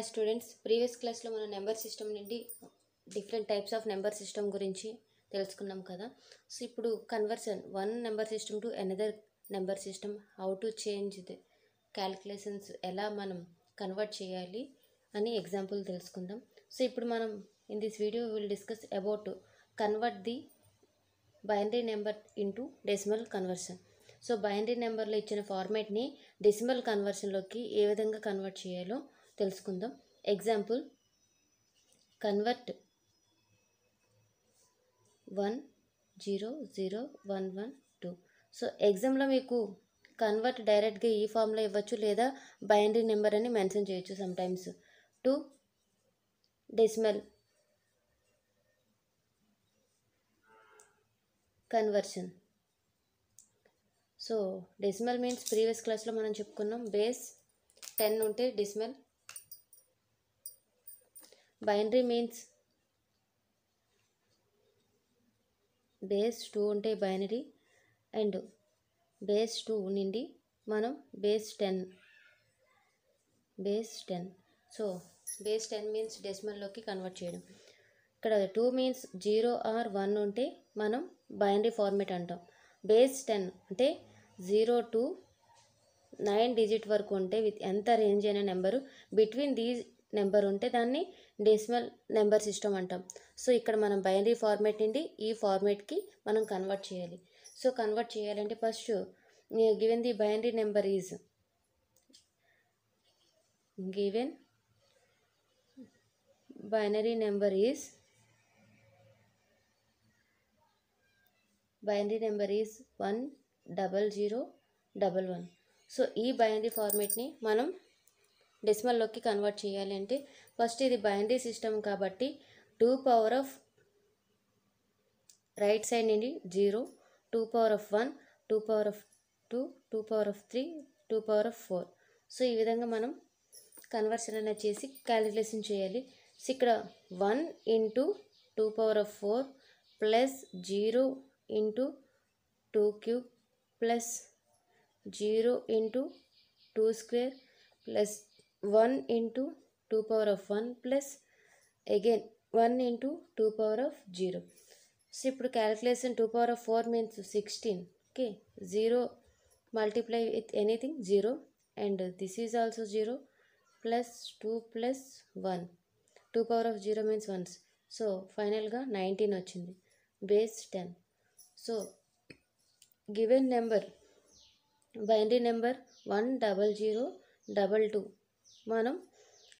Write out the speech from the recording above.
Hi students, previous క్లాస్లో మనం number system నుండి different types of number system గురించి తెలుసుకున్నాం కదా. సో ఇప్పుడు conversion one number system to another number system, how to change the calculations, ఎలా మనం కన్వర్ట్ చేయాలి అని ఎగ్జాంపుల్ తెలుసుకుందాం. సో ఇప్పుడు మనం in this video will discuss about convert the binary number into decimal conversion. So binary నెంబర్లో ఇచ్చిన ఫార్మేట్ని decimal కన్వర్షన్లోకి ఏ విధంగా కన్వర్ట్ చేయాలో తెలుసుకుందాం. Example, convert 1001112. సో ఎగ్జామ్లో మీకు కన్వర్ట్ డైరెక్ట్గా ఈ ఫామ్లో ఇవ్వచ్చు, లేదా బైనరీ నెంబర్ అని మెన్షన్ చేయొచ్చు sometimes. To decimal conversion. So decimal means previous క్లాస్లో మనం చెప్పుకున్నాం, బేస్ 10 ఉంటే డెసిమల్. బైనరీ మీన్స్ బేస్ 2 ఉంటే బైనరీ, అండ్ బేస్ 2 నుండి మనం బేస్ 10. సో బేస్ 10 మీన్స్ డెసిమల్లోకి కన్వర్ట్ చేయడం. ఇక్కడ 2 మీన్స్ 0 ఆర్ 1 ఉంటే మనం బైనరీ ఫార్మేట్ అంటాం. బేస్ 10 అంటే 0 to 9 డిజిట్ వరకు ఉంటే విత్ ఎంత రేంజ్ అయిన నెంబరు బిట్వీన్ దీస్ నెంబర్ ఉంటే దాన్ని డెసిమల్ నెంబర్ సిస్టమ్ అంటాం. సో ఇక్కడ మనం బైనరీ ఫార్మేట్ నుండి ఈ ఫార్మేట్కి మనం కన్వర్ట్ చేయాలి. సో కన్వర్ట్ చేయాలంటే first given the binary number is binary number is 10011. So ఈ బైనరీ ఫార్మేట్ని మనం డెసిమల్లోకి కన్వర్ట్ చేయాలి అంటే ఫస్ట్ ఇది బైనరీ సిస్టమ్ కాబట్టి 2 పవర్ ఆఫ్ రైట్ సైడ్ నుండి 0, 2 power of 1, 2 power of 2, 2 power of 3, 2 power of 4. So ఈ విధంగా మనం కన్వర్షన్ అనేది చేసి క్యాలిక్యులేషన్ చేయాలి. సో ఇక్కడ 1 into 2 power of 4 plus 0 into 2 cube plus 0 into 2 square plus 1 into 2 power of 1 plus again 1 into 2 power of 0. So ఇప్పుడు calculation 2 power of 4 means 16. Okay, 0 multiply with anything 0, and this is also 0 plus 2 plus 1. 2 power of 0 means 1. So ఫైనల్గా 19 వచ్చింది. Base 10. So given number binary number 10022 మనం